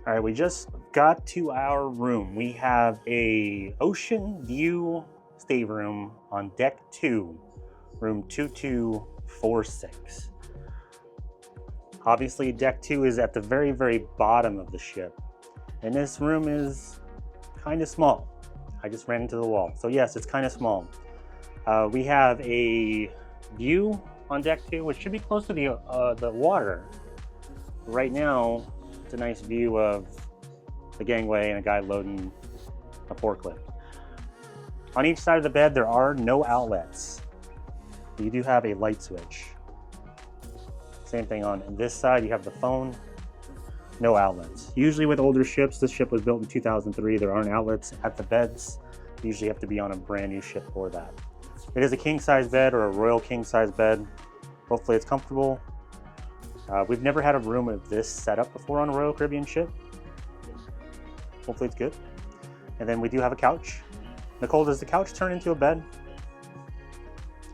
All right, we just got to our room. We have a ocean view stateroom on deck 2, room 2246. Obviously, deck 2 is at the very, very bottom of the ship, and this room is kind of small. I just ran into the wall, so yes, it's kind of small. We have a view on deck 2, which should be close to the water. Right now, it's a nice view of the gangway and a guy loading a forklift. On each side of the bed, there are no outlets. You do have a light switch. Same thing on this side, you have the phone, no outlets. Usually with older ships, this ship was built in 2003, there aren't outlets at the beds. You usually have to be on a brand new ship for that. It is a king size bed or a royal king size bed. Hopefully it's comfortable. We've never had a room of this setup before on a Royal Caribbean ship. Hopefully it's good. And then we do have a couch. Nicole, does the couch turn into a bed?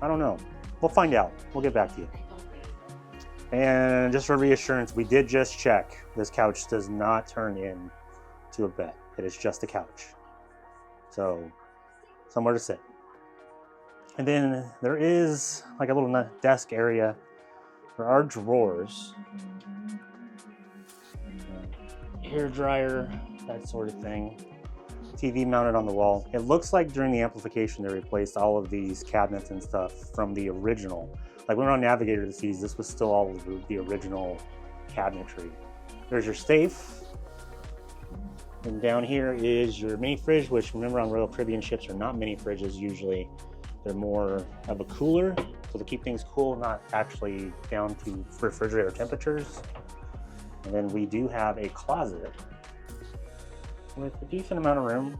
I don't know. We'll find out. We'll get back to you. And just for reassurance, we did just check. This couch does not turn into a bed. It is just a couch. So, somewhere to sit. And then there is like a little desk area. There are drawers, hair dryer, that sort of thing. TV mounted on the wall. It looks like during the amplification they replaced all of these cabinets and stuff from the original. Like when we were on Navigator of the Seas, this was still all of the original cabinetry. There's your safe. And down here is your mini fridge, which remember on Royal Caribbean ships are not mini fridges usually. They're more of a cooler. So to keep things cool, not actually down to refrigerator temperatures. And then we do have a closet with a decent amount of room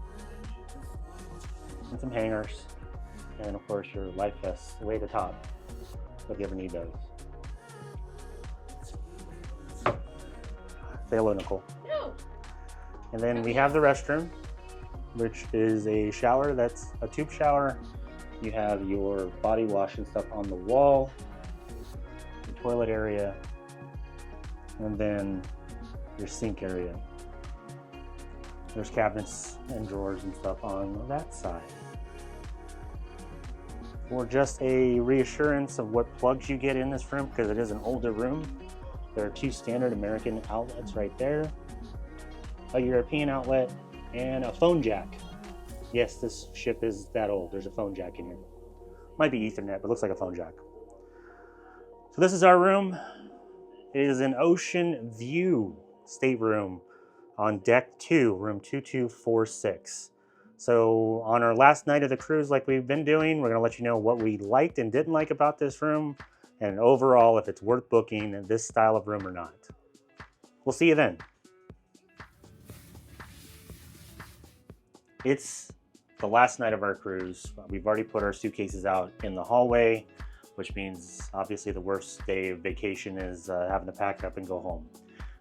and some hangers. And of course your life vests way at the top if you ever need those. Say hello, Nicole. No. And then we have the restroom, which is a shower that's a tube shower. You have your body wash and stuff on the wall, the toilet area, and then your sink area. There's cabinets and drawers and stuff on that side. For just a reassurance of what plugs you get in this room, because it is an older room, there are 2 standard American outlets right there, a European outlet, and a phone jack. Yes, this ship is that old. There's a phone jack in here. Might be Ethernet, but looks like a phone jack. So this is our room. It is an ocean view stateroom on deck 2, room 2246. So on our last night of the cruise, like we've been doing, we're gonna let you know what we liked and didn't like about this room, and overall if it's worth booking this style of room or not. We'll see you then. It's the last night of our cruise. We've already put our suitcases out in the hallway, which means obviously the worst day of vacation is having to pack up and go home.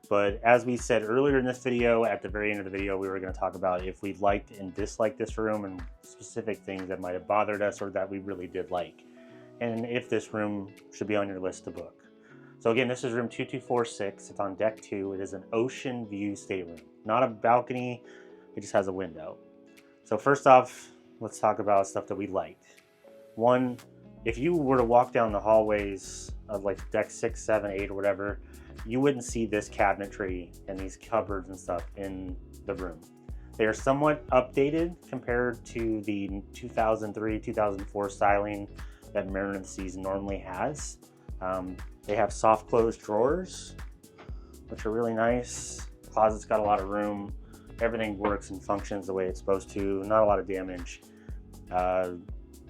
But as we said earlier in this video, at the very end of the video, we were going to talk about if we liked and disliked this room and specific things that might have bothered us or that we really did like. And if this room should be on your list to book. So again, this is room 2246. It's on deck 2. It is an ocean view stateroom. Not a balcony, it just has a window. So first off, let's talk about stuff that we liked. One, if you were to walk down the hallways of like deck 6, 7, 8 or whatever, you wouldn't see this cabinetry and these cupboards and stuff in the room. They are somewhat updated compared to the 2003, 2004 styling that Mariner of the Seas normally has. They have soft closed drawers, which are really nice. The closet's got a lot of room. Everything works and functions the way it's supposed to. Not a lot of damage.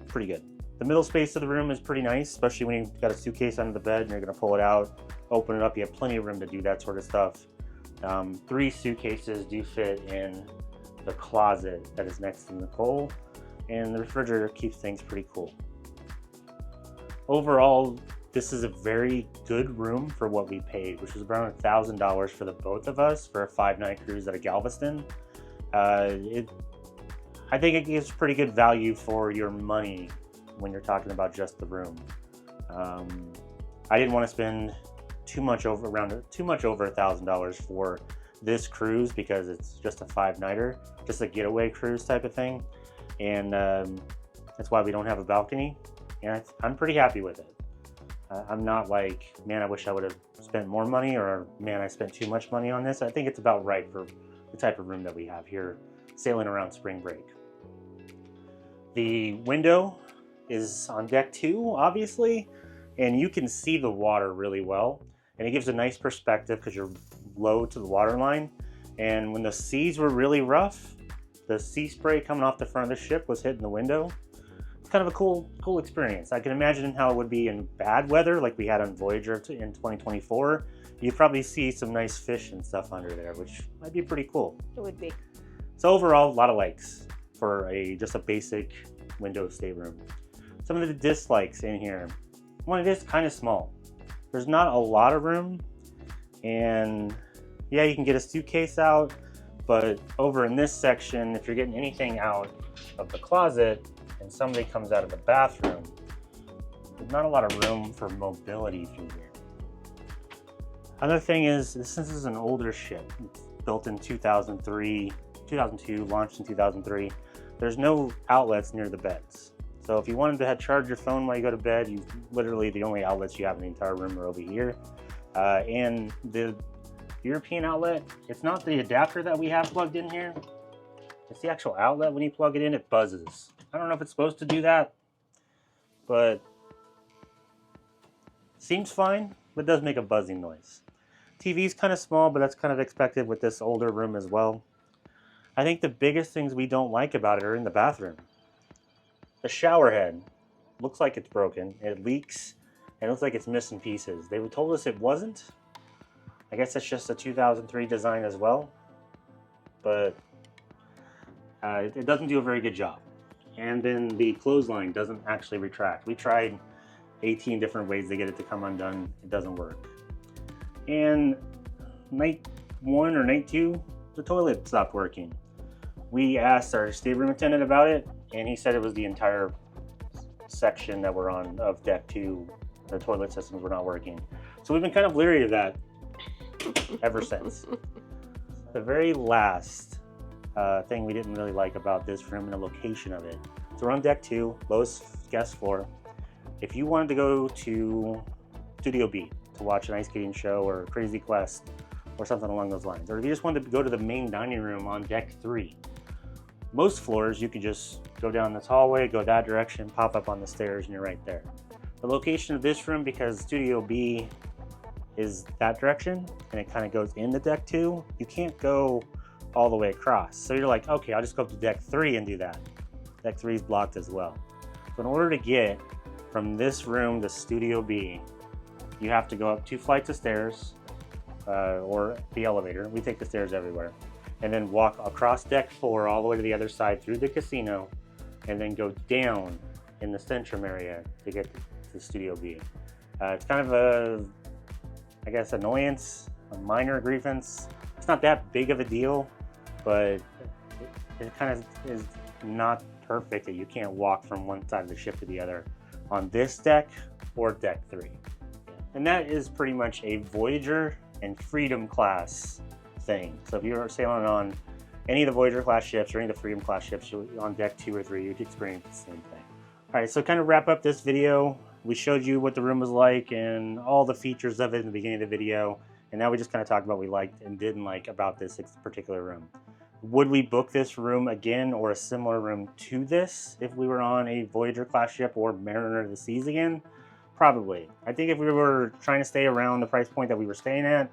Pretty good. The middle space of the room is pretty nice, especially when you've got a suitcase under the bed and you're gonna pull it out, open it up. You have plenty of room to do that sort of stuff. 3 suitcases do fit in the closet that is next to Nicole, and the refrigerator keeps things pretty cool. Overall, this is a very good room for what we paid, which was around $1,000 for the both of us for a 5-night cruise out of Galveston. I think it gives pretty good value for your money when you're talking about just the room. I didn't want to spend too much over $1,000 for this cruise because it's just a 5-nighter, just a getaway cruise type of thing. And that's why we don't have a balcony. And I'm pretty happy with it. I'm not like, man, I wish I would have spent more money, or man, I spent too much money on this. I think it's about right for the type of room that we have here sailing around spring break. The window is on deck 2, obviously, and you can see the water really well. And it gives a nice perspective because you're low to the water line. And when the seas were really rough, the sea spray coming off the front of the ship was hitting the window. It's kind of a cool experience. I can imagine how it would be in bad weather like we had on Voyager in 2024. You'd probably see some nice fish and stuff under there, which might be pretty cool. It would be. So overall, a lot of likes for just a basic window stateroom. Some of the dislikes in here. One, it is kind of small. There's not a lot of room, and yeah, you can get a suitcase out, but over in this section, if you're getting anything out of the closet and somebody comes out of the bathroom, there's not a lot of room for mobility through here. Another thing is, since this is an older ship, it's built in 2002, launched in 2003, there's no outlets near the beds. So if you wanted to charge your phone while you go to bed, literally the only outlets you have in the entire room are over here. And the European outlet, it's not the adapter that we have plugged in here. It's the actual outlet. When you plug it in, it buzzes. I don't know if it's supposed to do that, but seems fine, but does make a buzzing noise. TV's kind of small, but that's kind of expected with this older room as well. I think the biggest things we don't like about it are in the bathroom. The shower head looks like it's broken. It leaks, and it looks like it's missing pieces. They told us it wasn't. I guess it's just a 2003 design as well, but it doesn't do a very good job. And then the clothesline doesn't actually retract. We tried 18 different ways to get it to come undone. It doesn't work. And night 1 or night 2, the toilet stopped working. We asked our stateroom attendant about it, and he said it was the entire section that we're on of deck 2. The toilet systems were not working. So we've been kind of leery of that ever since. The very last thing we didn't really like about this room and the location of it. So we're on deck 2, lowest guest floor. If you wanted to go to Studio B to watch an ice skating show or Crazy Quest or something along those lines, or if you just wanted to go to the main dining room on deck 3, most floors you could just go down this hallway, go that direction, pop up on the stairs, and you're right there. The location of this room, because Studio B is that direction and it kind of goes into deck 2, you can't go all the way across. So you're like, okay, I'll just go up to deck 3 and do that. Deck 3 is blocked as well. So in order to get from this room to Studio B, you have to go up 2 flights of stairs or the elevator. We take the stairs everywhere. And then walk across deck 4 all the way to the other side through the casino, and then go down in the Stateroom area to get to Studio B. It's kind of a, I guess, annoyance, a minor grievance. It's not that big of a deal, but it kind of is not perfect that you can't walk from one side of the ship to the other on this deck or deck 3. And that is pretty much a Voyager and Freedom class thing. So if you're sailing on any of the Voyager class ships or any of the Freedom class ships on deck 2 or 3, you'd experience the same thing. All right, so kind of wrap up this video. We showed you what the room was like and all the features of it in the beginning of the video. And now we just kind of talked about what we liked and didn't like about this particular room. Would we book this room again or a similar room to this if we were on a Voyager class ship or Mariner of the Seas again? Probably. I think if we were trying to stay around the price point that we were staying at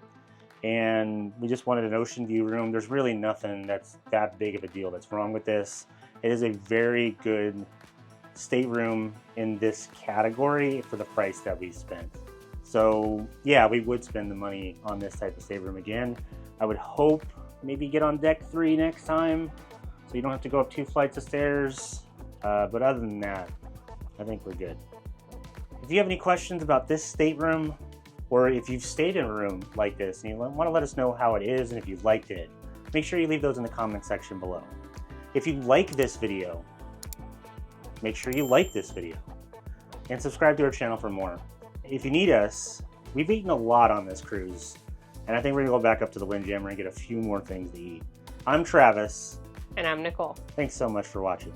and we just wanted an ocean view room, there's really nothing that's that big of a deal that's wrong with this. It is a very good stateroom in this category for the price that we spent. So yeah, we would spend the money on this type of stateroom again. I would hope maybe get on deck 3 next time so you don't have to go up 2 flights of stairs. But other than that, I think we're good. If you have any questions about this stateroom, or if you've stayed in a room like this and you want to let us know how it is and if you liked it, make sure you leave those in the comment section below. If you like this video, make sure you like this video and subscribe to our channel for more. If you need us, we've eaten a lot on this cruise And I think we're gonna go back up to the Windjammer and get a few more things to eat. I'm Travis. And I'm Nicole. Thanks so much for watching.